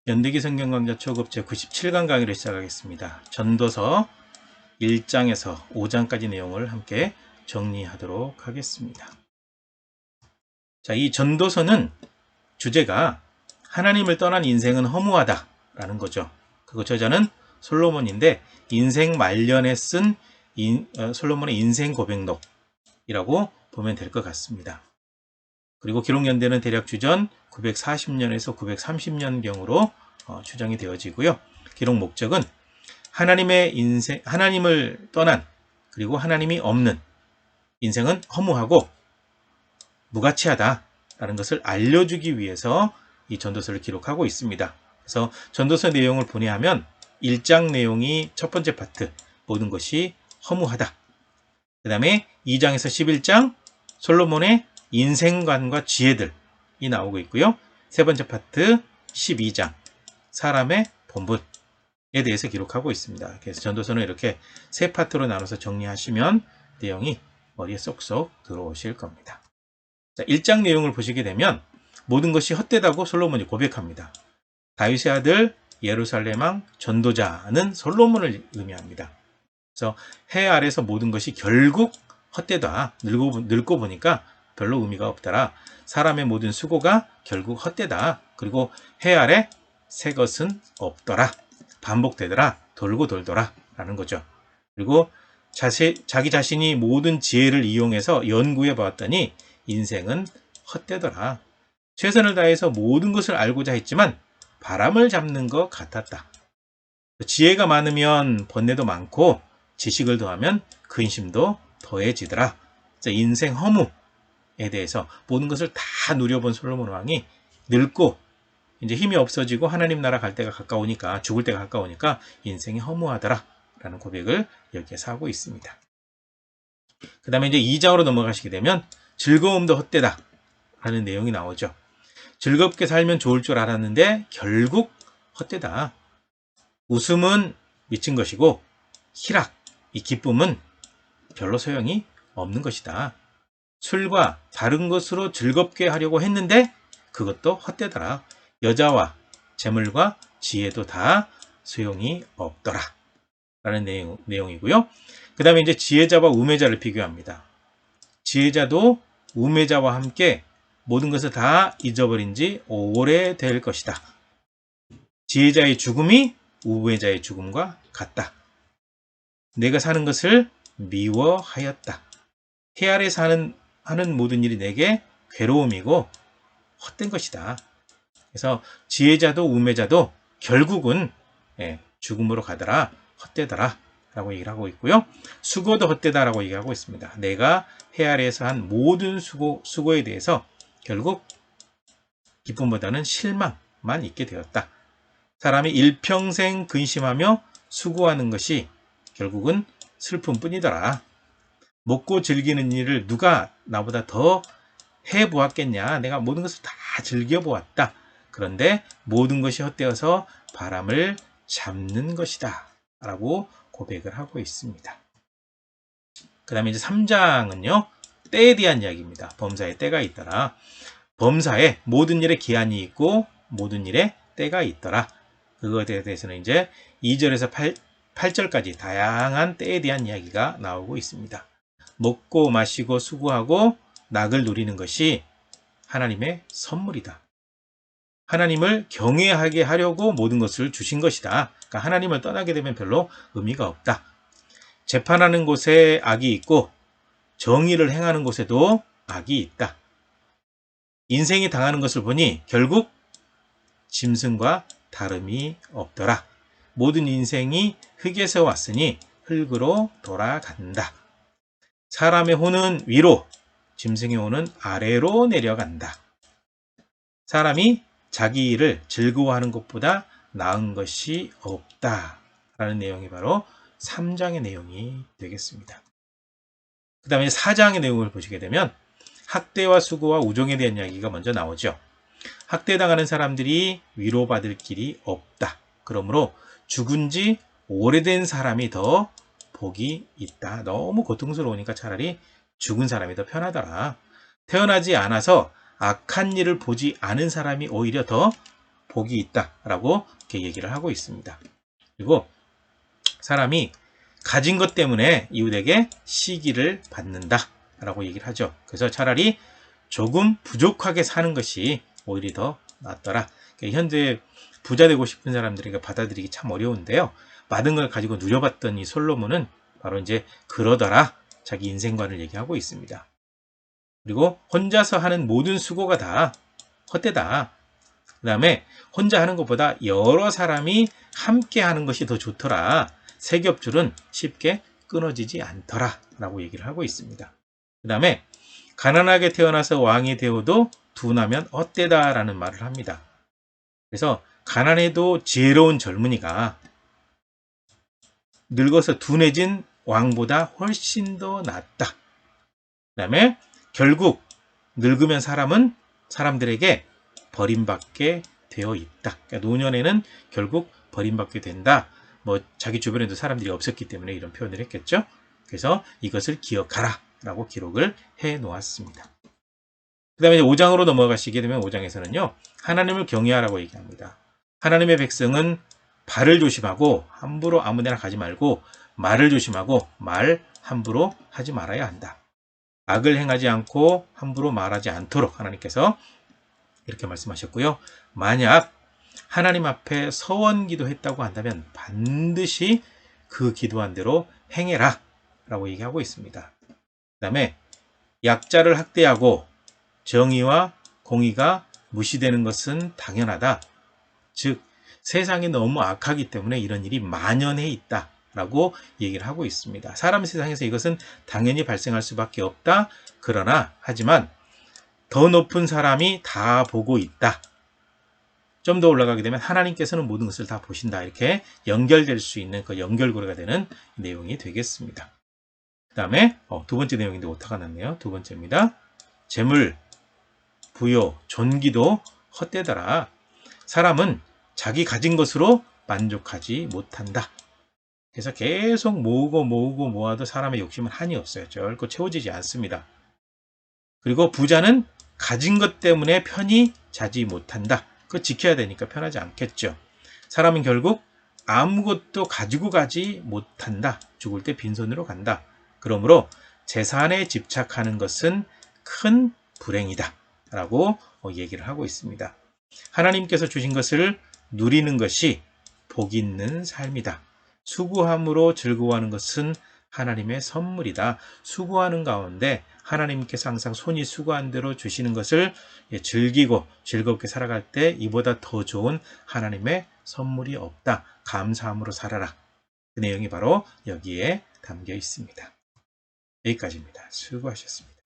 연대기 성경강좌 초급 제97강 강의를 시작하겠습니다. 전도서 1장에서 5장까지 내용을 함께 정리하도록 하겠습니다. 자, 이 전도서는 주제가 하나님을 떠난 인생은 허무하다 라는 거죠. 그리고 저자는 솔로몬인데 인생 말년에 쓴 솔로몬의 인생 고백록이라고 보면 될 것 같습니다. 그리고 기록연대는 대략 주전 940년에서 930년경으로 추정이 되어지고요. 기록 목적은 하나님을 떠난 그리고 하나님이 없는 인생은 허무하고 무가치하다라는 것을 알려주기 위해서 이 전도서를 기록하고 있습니다. 그래서 전도서 내용을 분해하면 1장 내용이 첫 번째 파트, 모든 것이 허무하다. 그 다음에 2장에서 11장 솔로몬의 인생관과 지혜들이 나오고 있고요. 세 번째 파트 12장 사람의 본분에 대해서 기록하고 있습니다. 그래서 전도서는 이렇게 세 파트로 나눠서 정리하시면 내용이 머리에 쏙쏙 들어오실 겁니다. 자, 1장 내용을 보시게 되면 모든 것이 헛되다고 솔로몬이 고백합니다. 다윗의 아들 예루살렘 왕 전도자는 솔로몬을 의미합니다. 그래서 해 아래서 모든 것이 결국 헛되다. 늙고 보니까 별로 의미가 없더라. 사람의 모든 수고가 결국 헛되다. 그리고 해 아래 새 것은 없더라. 반복되더라. 돌고 돌더라. 라는 거죠. 그리고 자기 자신이 모든 지혜를 이용해서 연구해 보았더니 인생은 헛되더라. 최선을 다해서 모든 것을 알고자 했지만 바람을 잡는 것 같았다. 지혜가 많으면 번뇌도 많고 지식을 더하면 근심도 더해지더라. 인생 허무에 대해서 모든 것을 다 누려본 솔로몬 왕이 늙고 이제 힘이 없어지고 하나님 나라 갈 때가 가까우니까 죽을 때가 가까우니까 인생이 허무하더라 라는 고백을 여기에서 하고 있습니다. 그 다음에 이제 2장으로 넘어가시게 되면 즐거움도 헛되다 라는 내용이 나오죠. 즐겁게 살면 좋을 줄 알았는데 결국 헛되다. 웃음은 미친 것이고 희락, 이 기쁨은 별로 소용이 없는 것이다. 술과 다른 것으로 즐겁게 하려고 했는데 그것도 헛되더라. 여자와 재물과 지혜도 다 소용이 없더라. 라는 내용이고요. 그 다음에 이제 지혜자와 우매자를 비교합니다. 지혜자도 우매자와 함께 모든 것을 다 잊어버린 지 오래될 것이다. 지혜자의 죽음이 우매자의 죽음과 같다. 내가 사는 것을 미워하였다. 해 아래서 하는 모든 일이 내게 괴로움이고 헛된 것이다. 그래서 지혜자도 우매자도 결국은 죽음으로 가더라. 헛되더라. 라고 얘기를 하고 있고요. 수고도 헛되다라고 얘기하고 있습니다. 내가 해 아래에서 한 모든 수고에 대해서 결국 기쁨보다는 실망만 있게 되었다. 사람이 일평생 근심하며 수고하는 것이 결국은 슬픔뿐이더라. 먹고 즐기는 일을 누가 나보다 더 해보았겠냐. 내가 모든 것을 다 즐겨보았다. 그런데 모든 것이 헛되어서 바람을 잡는 것이다. 라고 고백을 하고 있습니다. 그 다음에 이제 3장은요. 때에 대한 이야기입니다. 범사에 때가 있더라. 범사에 모든 일에 기한이 있고 모든 일에 때가 있더라. 그것에 대해서는 이제 2절에서 8절까지 다양한 때에 대한 이야기가 나오고 있습니다. 먹고 마시고 수고하고 낙을 누리는 것이 하나님의 선물이다. 하나님을 경외하게 하려고 모든 것을 주신 것이다. 그러니까 하나님을 떠나게 되면 별로 의미가 없다. 재판하는 곳에 악이 있고 정의를 행하는 곳에도 악이 있다. 인생이 당하는 것을 보니 결국 짐승과 다름이 없더라. 모든 인생이 흙에서 왔으니 흙으로 돌아간다. 사람의 혼은 위로, 짐승의 혼은 아래로 내려간다. 사람이 자기 일을 즐거워하는 것보다 나은 것이 없다. 라는 내용이 바로 3장의 내용이 되겠습니다. 그 다음에 4장의 내용을 보시게 되면 학대와 수고와 우정에 대한 이야기가 먼저 나오죠. 학대당하는 사람들이 위로받을 길이 없다. 그러므로 죽은 지 오래된 사람이 더 복이 있다. 너무 고통스러우니까 차라리 죽은 사람이 더 편하더라. 태어나지 않아서 악한 일을 보지 않은 사람이 오히려 더 복이 있다라고 이렇게 얘기를 하고 있습니다. 그리고 사람이 가진 것 때문에 이웃에게 시기를 받는다라고 얘기를 하죠. 그래서 차라리 조금 부족하게 사는 것이 오히려 더 낫더라. 그러니까 현재 부자 되고 싶은 사람들에게 받아들이기 참 어려운데요. 많은 걸 가지고 누려봤던 이 솔로몬은 바로 이제 그러더라. 자기 인생관을 얘기하고 있습니다. 그리고 혼자서 하는 모든 수고가 다 헛되다. 그 다음에 혼자 하는 것보다 여러 사람이 함께 하는 것이 더 좋더라. 세 겹줄은 쉽게 끊어지지 않더라 라고 얘기를 하고 있습니다. 그 다음에 가난하게 태어나서 왕이 되어도 둔하면 헛되다 라는 말을 합니다. 그래서 가난해도 지혜로운 젊은이가 늙어서 둔해진 왕보다 훨씬 더 낫다. 그 다음에 결국 늙으면 사람들에게 버림받게 되어 있다. 그러니까 노년에는 결국 버림받게 된다. 뭐 자기 주변에도 사람들이 없었기 때문에 이런 표현을 했겠죠. 그래서 이것을 기억하라 라고 기록을 해 놓았습니다. 그 다음에 5장으로 넘어가시게 되면 5장에서는요. 하나님을 경외하라고 얘기합니다. 하나님의 백성은 발을 조심하고 함부로 아무데나 가지 말고 말을 조심하고 말 함부로 하지 말아야 한다. 악을 행하지 않고 함부로 말하지 않도록 하나님께서 이렇게 말씀하셨고요. 만약 하나님 앞에 서원 기도했다고 한다면 반드시 그 기도한 대로 행해라 라고 얘기하고 있습니다. 그 다음에 약자를 학대하고 정의와 공의가 무시되는 것은 당연하다. 즉 세상이 너무 악하기 때문에 이런 일이 만연해 있다 라고 얘기를 하고 있습니다. 사람 세상에서 이것은 당연히 발생할 수밖에 없다. 그러나 하지만 더 높은 사람이 다 보고 있다. 좀 더 올라가게 되면 하나님께서는 모든 것을 다 보신다. 이렇게 연결될 수 있는 그 연결고리가 되는 내용이 되겠습니다. 그 다음에 두 번째 내용인데 오타가 났네요. 두 번째입니다. 재물, 부요, 존귀도 헛되더라. 사람은 자기 가진 것으로 만족하지 못한다. 그래서 계속 모으고 모아도 사람의 욕심은 한이 없어요. 결코 채워지지 않습니다. 그리고 부자는 가진 것 때문에 편히 자지 못한다. 그거 지켜야 되니까 편하지 않겠죠. 사람은 결국 아무것도 가지고 가지 못한다. 죽을 때 빈손으로 간다. 그러므로 재산에 집착하는 것은 큰 불행이다. 라고 얘기를 하고 있습니다. 하나님께서 주신 것을 누리는 것이 복 있는 삶이다. 수고함으로 즐거워하는 것은 하나님의 선물이다. 수고하는 가운데 하나님께서 항상 손이 수고한 대로 주시는 것을 즐기고 즐겁게 살아갈 때 이보다 더 좋은 하나님의 선물이 없다. 감사함으로 살아라. 그 내용이 바로 여기에 담겨 있습니다. 여기까지입니다. 수고하셨습니다.